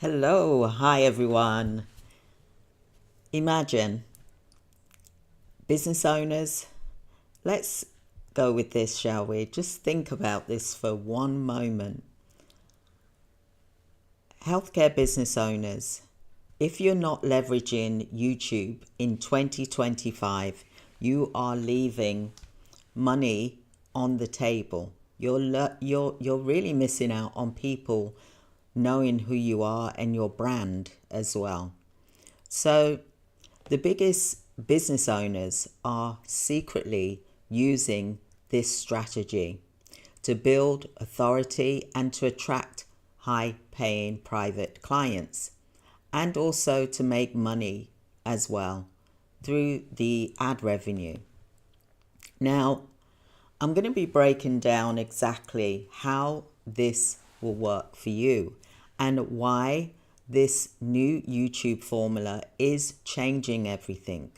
Hello, hi everyone. Imagine business owners. Let's go with this, shall we? Just think about this for one moment. Healthcare business owners, if you're not leveraging YouTube in 2025, you are leaving money on the table. You're really missing out on people knowing who you are and your brand as well. So the biggest business owners are secretly using this strategy to build authority and to attract high-paying private clients, and also to make money as well through the ad revenue. Now, I'm going to be breaking down exactly how this will work for you and why this new YouTube formula is changing everything.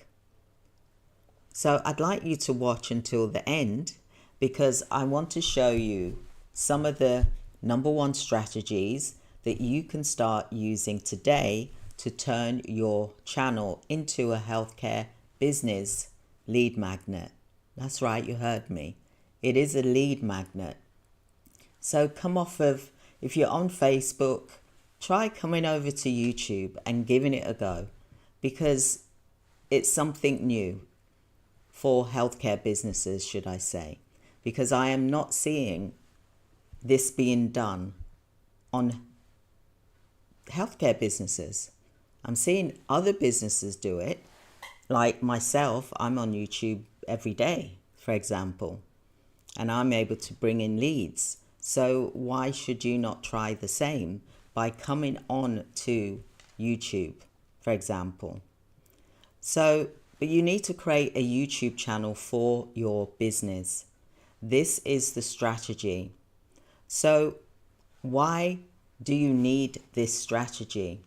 So I'd like you to watch until the end because I want to show you some of the number one strategies that you can start using today to turn your channel into a healthcare business lead magnet. That's right, you heard me. It is a lead magnet. So come off of, if you're on Facebook, try coming over to YouTube and giving it a go because it's something new for healthcare businesses, should I say, because I am not seeing this being done on healthcare businesses. I'm seeing other businesses do it, like myself. I'm on YouTube every day, for example, and I'm able to bring in leads. So why should you not try the same by coming on to YouTube, for example? But you need to create a YouTube channel for your business. This is the strategy. So why do you need this strategy?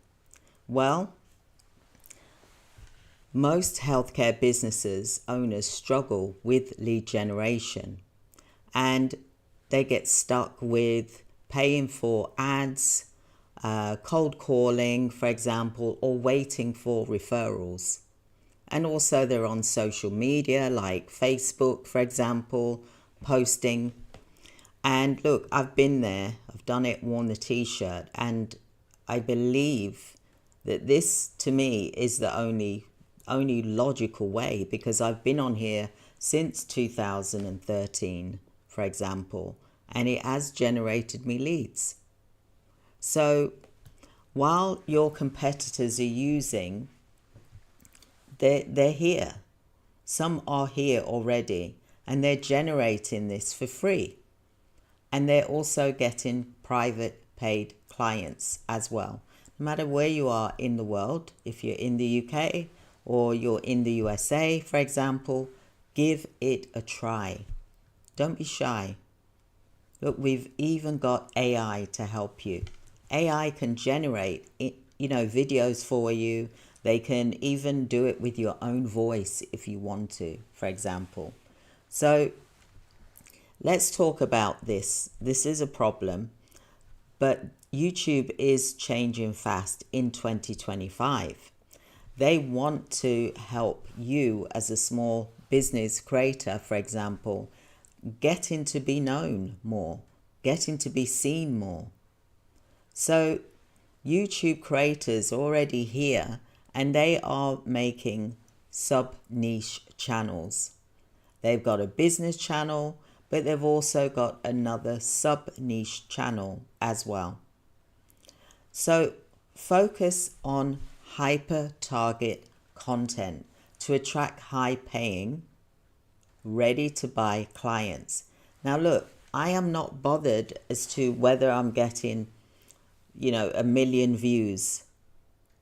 Well, most healthcare businesses owners struggle with lead generation, and they get stuck with paying for ads, cold calling, for example, or waiting for referrals. And also they're on social media like Facebook, for example, posting. And look, I've been there, I've done it, worn the t-shirt, and I believe that this to me is the only logical way, because I've been on here since 2013, for example, and it has generated me leads. So while your competitors are using, they're here. Some are here already and they're generating this for free. And they're also getting private paid clients as well. No matter where you are in the world, if you're in the UK or you're in the USA, for example, give it a try. Don't be shy. Look, we've even got AI to help you. AI can generate, videos for you. They can even do it with your own voice if you want to, for example. So let's talk about this. This is a problem, but YouTube is changing fast in 2025. They want to help you as a small business creator, for example, getting to be known more, getting to be seen more. So YouTube creators already here, and they are making sub-niche channels. They've got a business channel, but they've also got another sub-niche channel as well. So focus on hyper-target content to attract high-paying, ready-to-buy clients. Now look, I am not bothered as to whether I'm getting, 1 million views.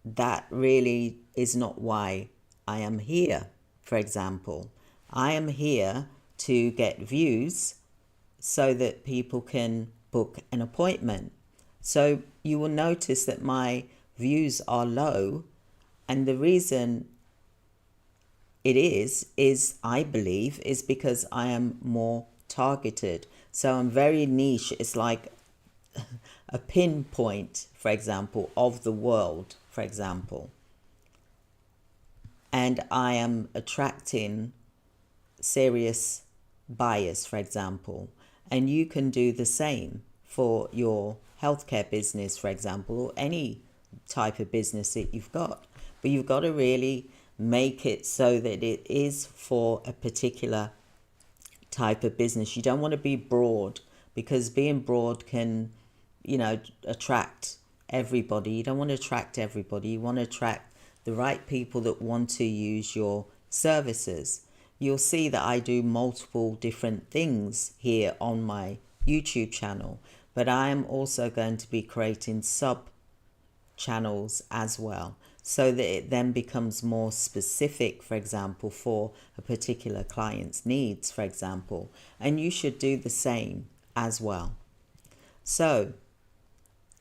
That really is not why I am here, for example. I am here to get views so that people can book an appointment. So you will notice that my views are low, and the reason it is I believe, is because I am more targeted. So I'm very niche. It's like a pinpoint, for example, of the world, for example, and I am attracting serious buyers, for example, and you can do the same for your healthcare business, for example, or any type of business that you've got. But you've got to really make it so that it is for a particular type of business. You don't want to be broad, because being broad can, attract everybody. You don't want to attract everybody. You want to attract the right people that want to use your services. You'll see that I do multiple different things here on my YouTube channel, but I am also going to be creating sub channels as well, so that it then becomes more specific, for example, for a particular client's needs, for example, and you should do the same as well. So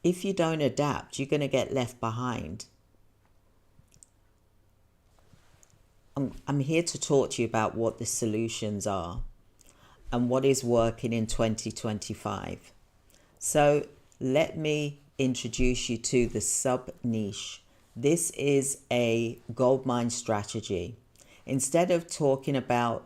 if you don't adapt, you're going to get left behind. I'm here to talk to you about what the solutions are and what is working in 2025. So let me introduce you to the sub niche. This is a Goldmine strategy. Instead of talking about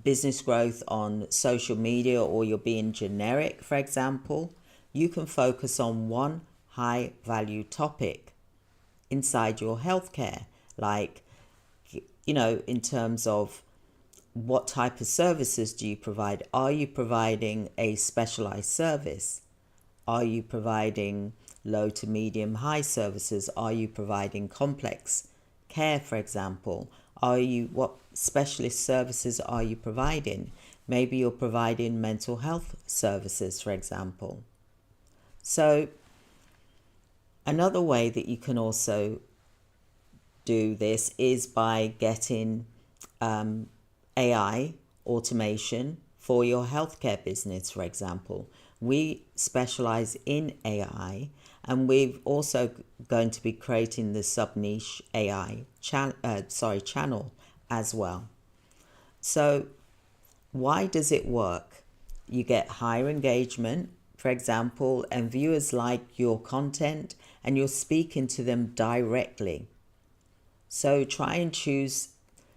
business growth on social media, or you're being generic, for example, you can focus on one high value topic inside your healthcare, like, in terms of what type of services do you provide? Are you providing a specialized service? Are you providing low to medium high services? Are you providing complex care, for example? What specialist services are you providing? Maybe you're providing mental health services, for example. So another way that you can also do this is by getting AI automation for your healthcare business, for example. We specialize in AI, and we've also going to be creating the sub niche AI channel as well. So why does it work? You get higher engagement, for example, and viewers like your content, and you're speaking to them directly. So try and choose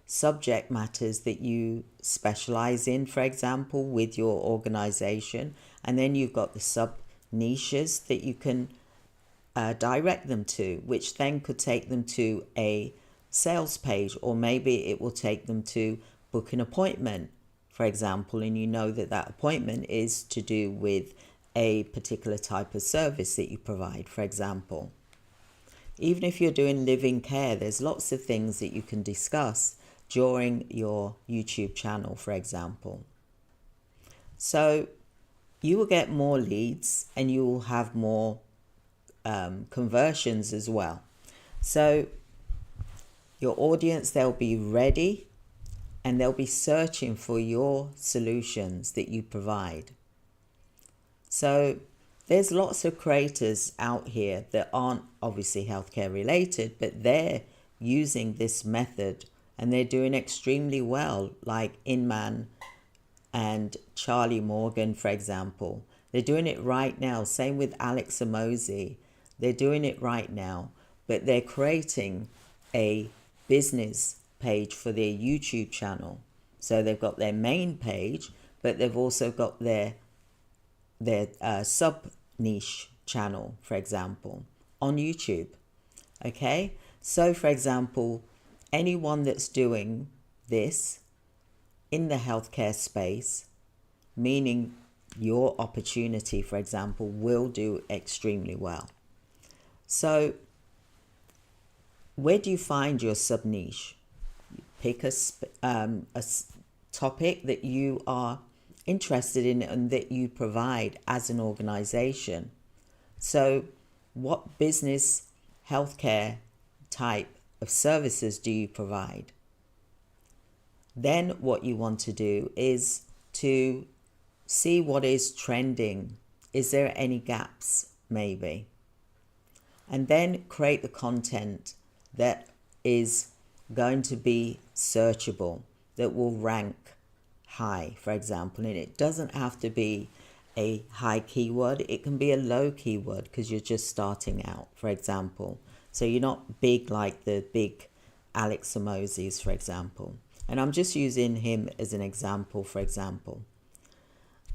subject matters that you specialize in, for example, with your organization, and then you've got the sub niches that you can direct them to, which then could take them to a sales page, or maybe it will take them to book an appointment, for example, and you know that that appointment is to do with a particular type of service that you provide, for example. Even if you're doing living care, there's lots of things that you can discuss during your YouTube channel, for example. So you will get more leads, and you will have more conversions as well. So your audience, they'll be ready, and they'll be searching for your solutions that you provide. So there's lots of creators out here that aren't obviously healthcare related, but they're using this method and they're doing extremely well, like Inman and Charlie Morgan, for example. They're doing it right now. Same with Alex Amosi. They're doing it right now, but they're creating a business page for their YouTube channel. So they've got their main page, but they've also got their sub niche channel, for example, on YouTube. Okay, so for example, anyone that's doing this in the healthcare space, meaning your opportunity, for example, will do extremely well. So where do you find your sub niche? Pick a topic that you are interested in and that you provide as an organization. So what business healthcare type of services do you provide? Then what you want to do is to see what is trending. Is there any gaps, maybe? And then create the content that is going to be searchable, that will rank high, for example. And it doesn't have to be a high keyword. It can be a low keyword because you're just starting out, for example. So you're not big like the big Alex Samozis, for example. And I'm just using him as an example, for example.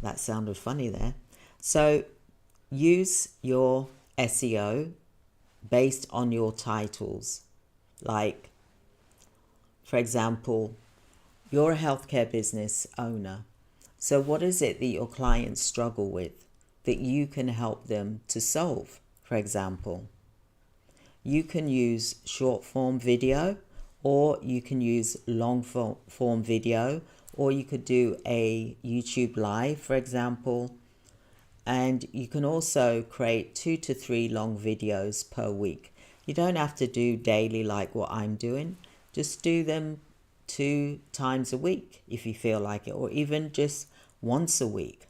That sounded funny there. So use your SEO based on your titles. Like, for example, you're a healthcare business owner. So what is it that your clients struggle with that you can help them to solve? For example, you can use short form video, or you can use long form video, or you could do a YouTube live, for example. And you can also create 2 to 3 long videos per week. You don't have to do daily like what I'm doing. Just do them 2 times a week if you feel like it, or even just once a week.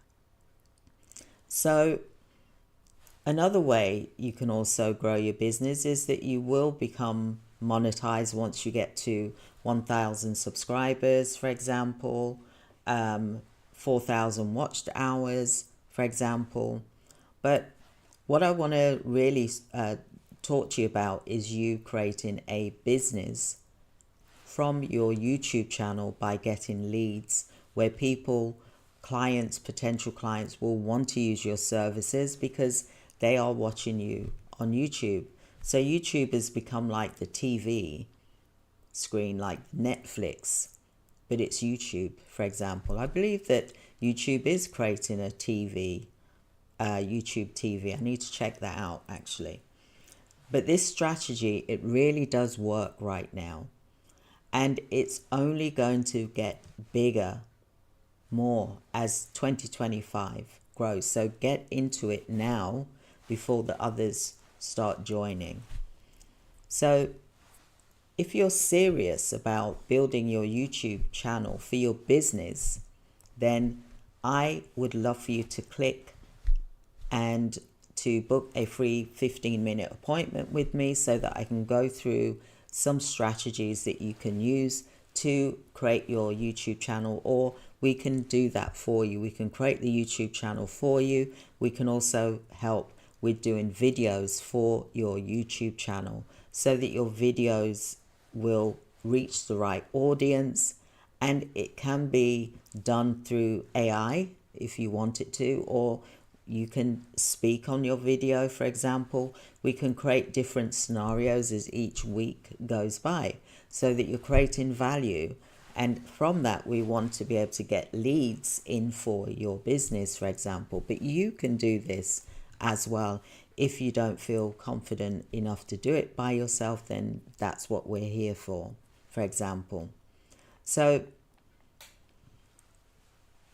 So another way you can also grow your business is that you will become monetized once you get to 1,000 subscribers, for example, 4,000 watched hours, for example. But what I want to really talk to you about is you creating a business from your YouTube channel by getting leads where people, clients, potential clients will want to use your services because they are watching you on YouTube. So YouTube has become like the TV screen, like Netflix, but it's YouTube, for example. I believe that YouTube is creating a TV, YouTube TV. I need to check that out actually. But this strategy, it really does work right now. And it's only going to get bigger more as 2025 grows. So get into it now before the others start joining. So if you're serious about building your YouTube channel for your business, then I would love for you to click and to book a free 15-minute appointment with me so that I can go through some strategies that you can use to create your YouTube channel, or we can do that for you. We can create the YouTube channel for you. We can also help with doing videos for your YouTube channel so that your videos will reach the right audience, and it can be done through AI if you want it to, or you can speak on your video, for example. We can create different scenarios as each week goes by so that you're creating value. And from that, we want to be able to get leads in for your business, for example. But you can do this as well. If you don't feel confident enough to do it by yourself, then that's what we're here for example. So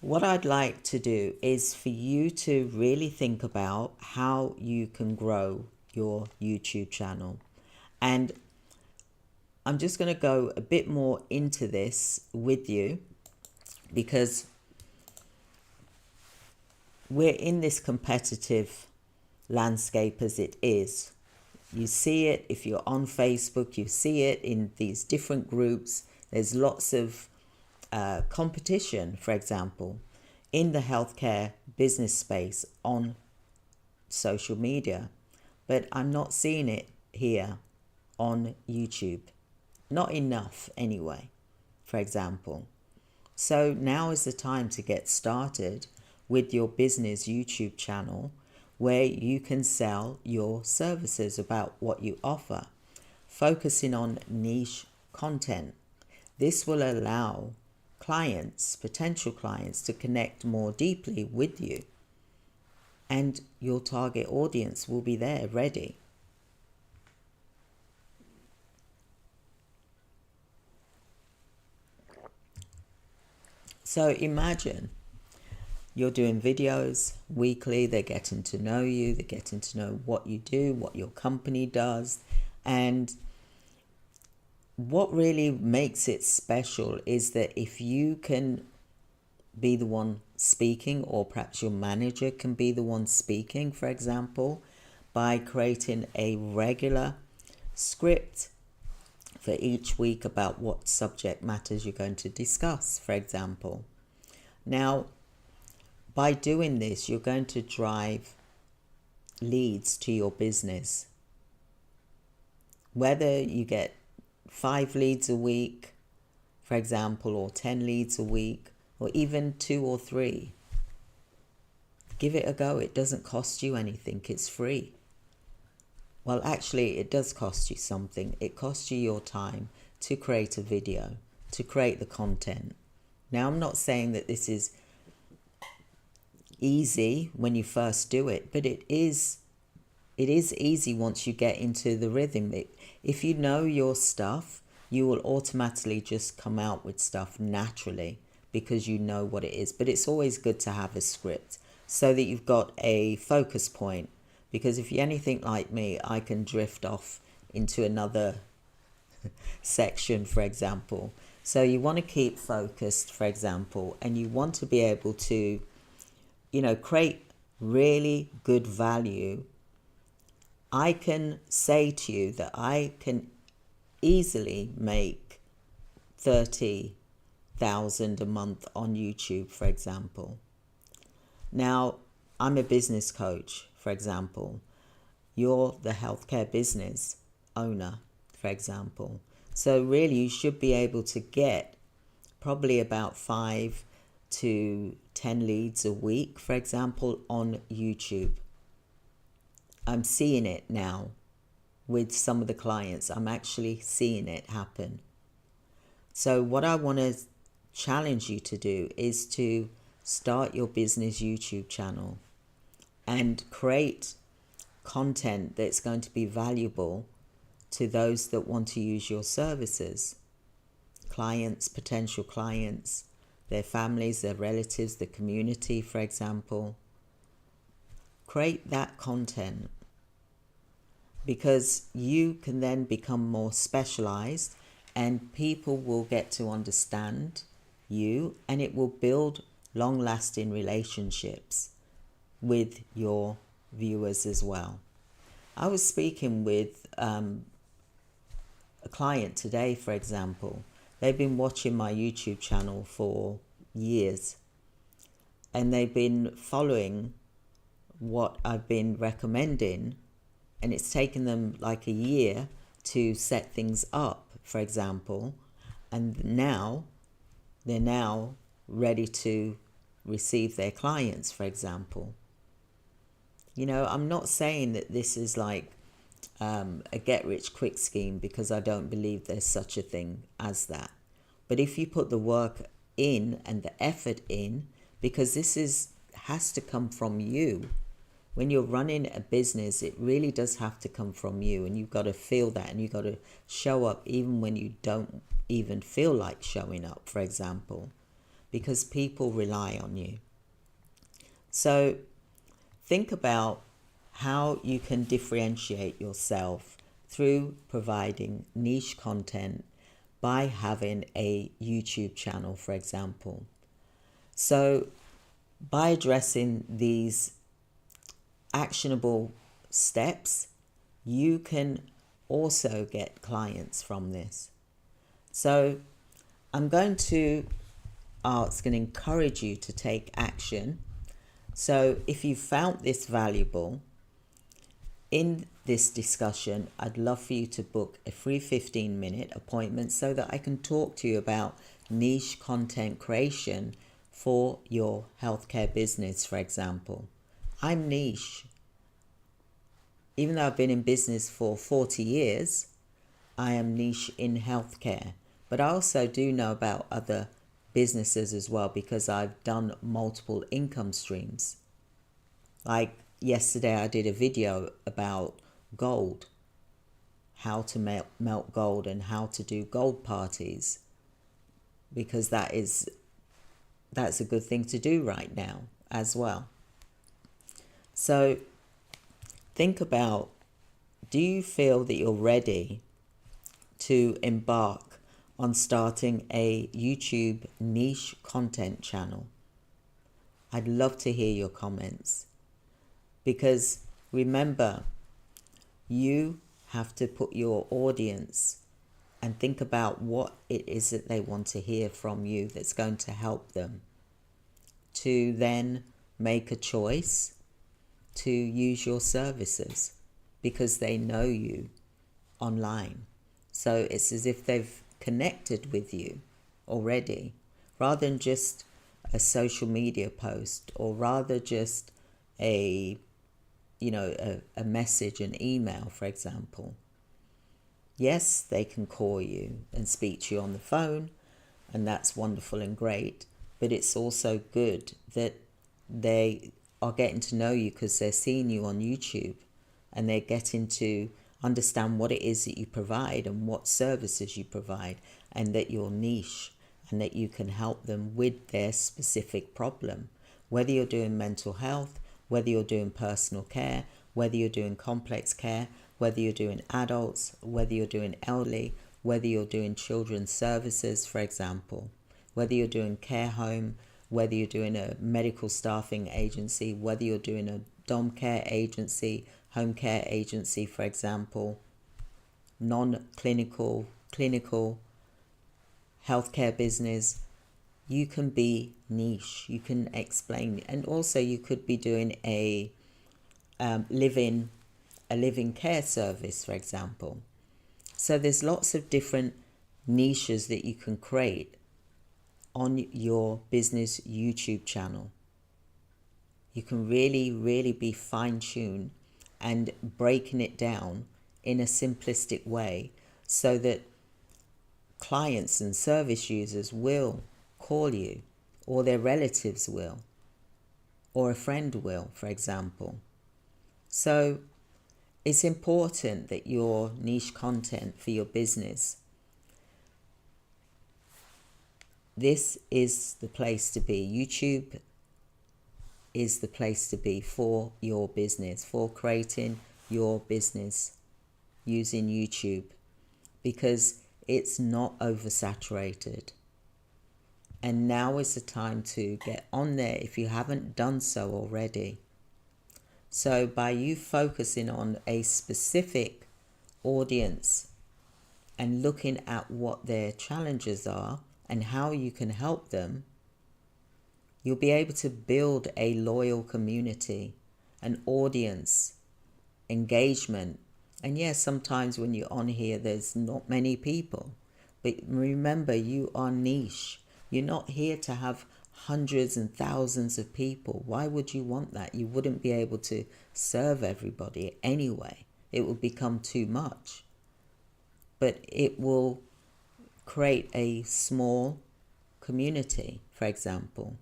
what I'd like to do is for you to really think about how you can grow your YouTube channel. And I'm just going to go a bit more into this with you because we're in this competitive landscape as it is. You see it if you're on Facebook, you see it in these different groups. There's lots of competition, for example, in the healthcare business space on social media, but I'm not seeing it here on YouTube. Not enough anyway, for example. So now is the time to get started with your business YouTube channel where you can sell your services about what you offer, focusing on niche content. This will allow clients, potential clients, to connect more deeply with you, and your target audience will be there ready. So imagine you're doing videos weekly, they're getting to know you, they're getting to know what you do, what your company does. And what really makes it special is that if you can be the one speaking, or perhaps your manager can be the one speaking, for example, by creating a regular script for each week about what subject matters you're going to discuss, for example. Now, by doing this, you're going to drive leads to your business. Whether you get 5 leads a week, for example, or 10 leads a week, or even 2 or 3, give it a go. It doesn't cost you anything. It's free. Well, actually, it does cost you something. It costs you your time to create a video, to create the content. Now, I'm not saying that this is easy when you first do it, but it is easy once you get into the rhythm. If you know your stuff, you will automatically just come out with stuff naturally because you know what it is. But it's always good to have a script so that you've got a focus point, because if you're anything like me, I can drift off into another section, for example. So you want to keep focused, for example, and you want to be able to, create really good value. I can say to you that I can easily make 30,000 a month on YouTube, for example. Now, I'm a business coach, for example. You're the healthcare business owner, for example. So really, you should be able to get probably about 5 to 10 leads a week, for example, on YouTube. I'm seeing it now with some of the clients. I'm actually seeing it happen. So what I want to challenge you to do is to start your business YouTube channel and create content that's going to be valuable to those that want to use your services. Clients, potential clients, their families, their relatives, the community, for example. Create that content, because you can then become more specialized and people will get to understand you, and it will build long-lasting relationships with your viewers as well. I was speaking with a client today, for example. They've been watching my YouTube channel for years and they've been following what I've been recommending, and it's taken them like a year to set things up, for example, and they're now ready to receive their clients, for example. I'm not saying that this is like a get-rich-quick scheme, because I don't believe there's such a thing as that. But if you put the work in and the effort in, because has to come from you. When you're running a business, it really does have to come from you, and you've got to feel that, and you've got to show up even when you don't even feel like showing up, for example, because people rely on you. So think about how you can differentiate yourself through providing niche content by having a YouTube channel, for example. So by addressing these actionable steps, you can also get clients from this. So it's going to encourage you to take action. So if you found this valuable in this discussion, I'd love for you to book a free 15-minute appointment so that I can talk to you about niche content creation for your healthcare business, for example. I'm niche. Even though I've been in business for 40 years, I am niche in healthcare. But I also do know about other businesses as well, because I've done multiple income streams. Like yesterday, I did a video about gold, how to melt gold and how to do gold parties, because that's a good thing to do right now as well. So think about, do you feel that you're ready to embark on starting a YouTube niche content channel? I'd love to hear your comments, because remember, you have to put your audience and think about what it is that they want to hear from you that's going to help them to then make a choice to use your services because they know you online. So it's as if they've connected with you already, rather than just a social media post, or rather just a message, an email, for example. Yes, they can call you and speak to you on the phone, and that's wonderful and great, but it's also good that they are getting to know you because they're seeing you on YouTube, and they're getting to understand what it is that you provide and what services you provide, and that you're niche, and that you can help them with their specific problem. Whether you're doing mental health, whether you're doing personal care, whether you're doing complex care, whether you're doing adults, whether you're doing elderly, whether you're doing children's services, for example, whether you're doing care home, whether you're doing a medical staffing agency, whether you're doing a dom care agency, home care agency, for example, non-clinical, clinical, healthcare business, you can be niche. You can explain, and also you could be doing a living care service, for example. So there's lots of different niches that you can create on your business YouTube channel. You can really, really be fine-tuned and breaking it down in a simplistic way so that clients and service users will call you, or their relatives will, or a friend will, for example. So it's important that your niche content for your business, this is the place to be. YouTube is the place to be for your business, for creating your business using YouTube, because it's not oversaturated. And now is the time to get on there if you haven't done so already. So by you focusing on a specific audience and looking at what their challenges are and how you can help them, you'll be able to build a loyal community, an audience, engagement. And yes, sometimes when you're on here, there's not many people. But remember, you are niche. You're not here to have hundreds and thousands of people. Why would you want that? You wouldn't be able to serve everybody anyway. It will become too much. But it will create a small community, for example.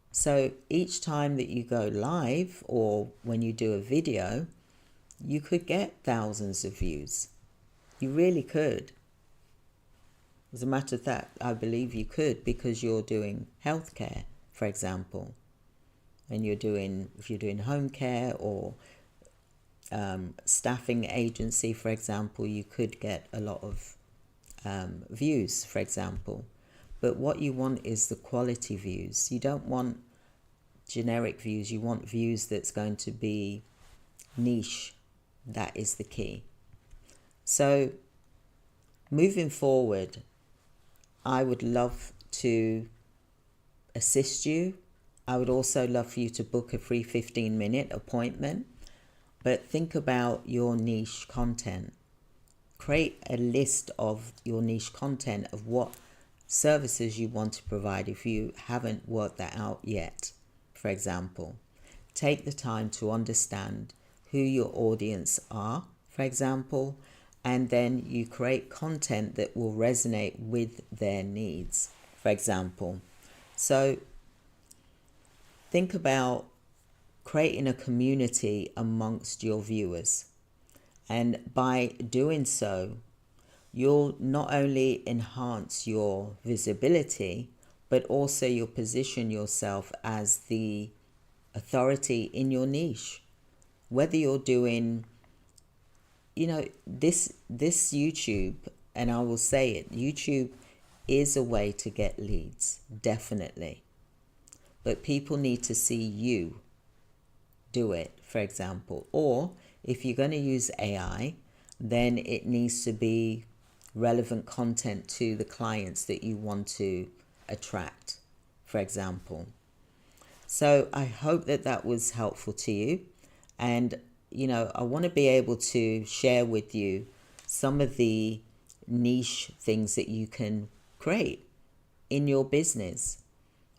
So each time that you go live, or when you do a video, you could get thousands of views. You really could. As a matter of fact, I believe you could, because you're doing healthcare, for example, and if you're doing home care or staffing agency, for example, you could get a lot of views, for example. But what you want is the quality views. You don't want generic views. You want views that's going to be niche. That is the key. So moving forward, I would love to assist you. I would also love for you to book a free 15-minute appointment. But think about your niche content. Create a list of your niche content of what services you want to provide if you haven't worked that out yet, for example. Take the time to understand who your audience are, for example, and then you create content that will resonate with their needs, for example. So think about creating a community amongst your viewers. And by doing so, you'll not only enhance your visibility, but also you'll position yourself as the authority in your niche. Whether you're doing, this YouTube, and I will say it, YouTube is a way to get leads, definitely. But people need to see you do it, for example. Or if you're going to use AI, then it needs to be relevant content to the clients that you want to attract, for example. So I hope that that was helpful to you. And, I want to be able to share with you some of the niche things that you can create in your business.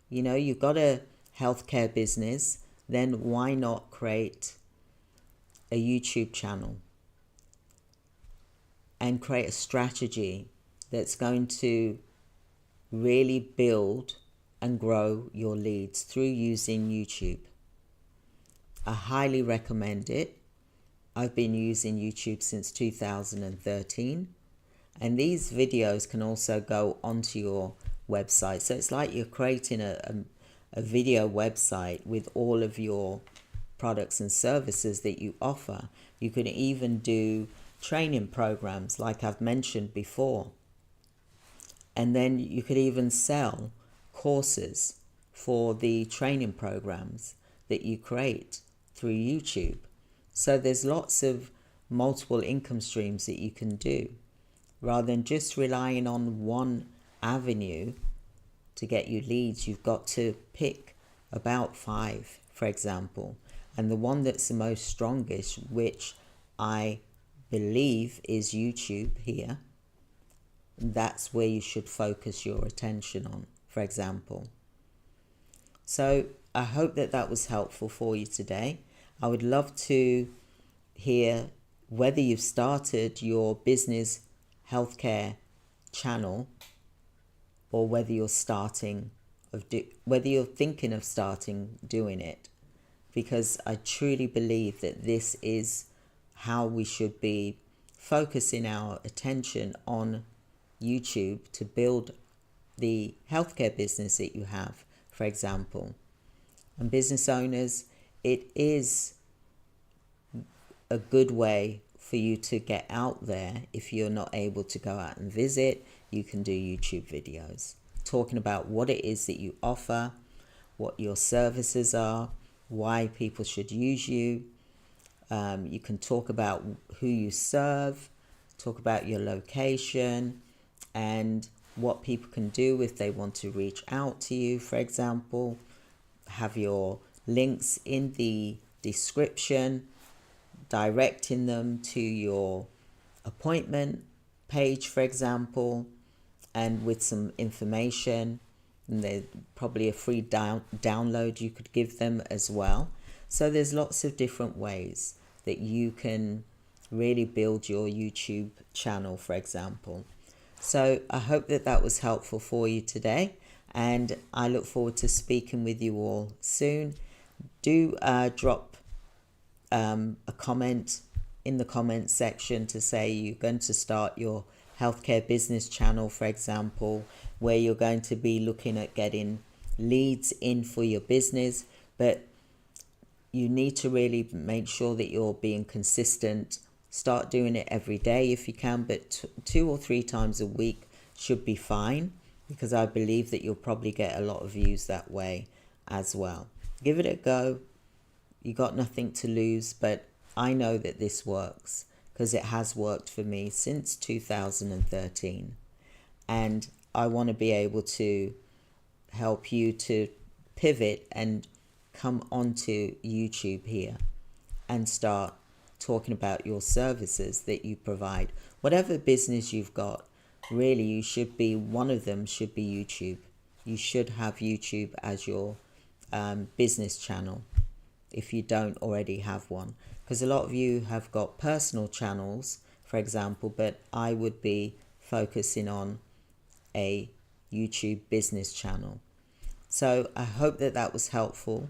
You've got a healthcare business, then why not create a YouTube channel and create a strategy that's going to really build and grow your leads through using YouTube. I highly recommend it. I've been using YouTube since 2013, and these videos can also go onto your website. So it's like you're creating a video website with all of your products and services that you offer. You can even do training programs like I've mentioned before. And then you could even sell courses for the training programs that you create through YouTube. So there's lots of multiple income streams that you can do rather than just relying on one avenue to get you leads. You've got to pick about 5, for example, and the one that's the most strongest, which I believe is YouTube here, that's where you should focus your attention on, for example. So I hope that that was helpful for you today. I would love to hear whether you've started your business healthcare channel or whether you're thinking of starting doing it, because I truly believe that this is how we should be focusing our attention on YouTube to build the healthcare business that you have, for example. And business owners, it is a good way for you to get out there. If you're not able to go out and visit, you can do YouTube videos talking about what it is that you offer, what your services are, why people should use you. You can talk about who you serve, talk about your location, and what people can do if they want to reach out to you, for example. Have your links in the description, directing them to your appointment page, for example, and with some information. And there's probably a free download you could give them as well. So there's lots of different ways that you can really build your YouTube channel, for example. So I hope that that was helpful for you today, and I look forward to speaking with you all soon. Do drop a comment in the comment section to say you're going to start your healthcare business channel, for example, where you're going to be looking at getting leads in for your business, but you need to really make sure that you're being consistent. Start doing it every day if you can, but 2 or 3 times a week should be fine, because I believe that you'll probably get a lot of views that way as well. Give it a go. You got nothing to lose, but I know that this works because it has worked for me since 2013. And I want to be able to help you to pivot and come onto YouTube here and start talking about your services that you provide. Whatever business you've got, really, you should be, one of them should be YouTube. You should have YouTube as your business channel if you don't already have one, because a lot of you have got personal channels, for example, but I would be focusing on a YouTube business channel. So I hope that that was helpful,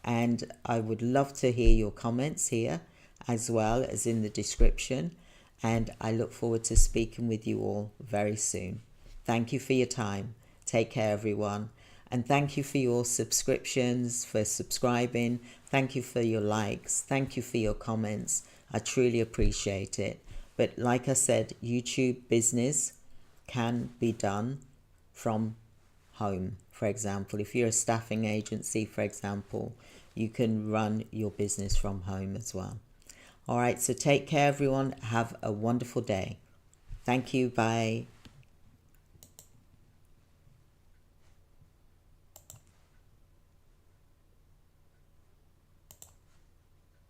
and I would love to hear your comments here as well as in the description, and I look forward to speaking with you all very soon. Thank you for your time. Take care, everyone. And thank you for your subscriptions, for subscribing. Thank you for your likes. Thank you for your comments. I truly appreciate it. But like I said, YouTube business can be done from home. For example, if you're a staffing agency, for example, you can run your business from home as well. All right, so take care, everyone. Have a wonderful day. Thank you. Bye.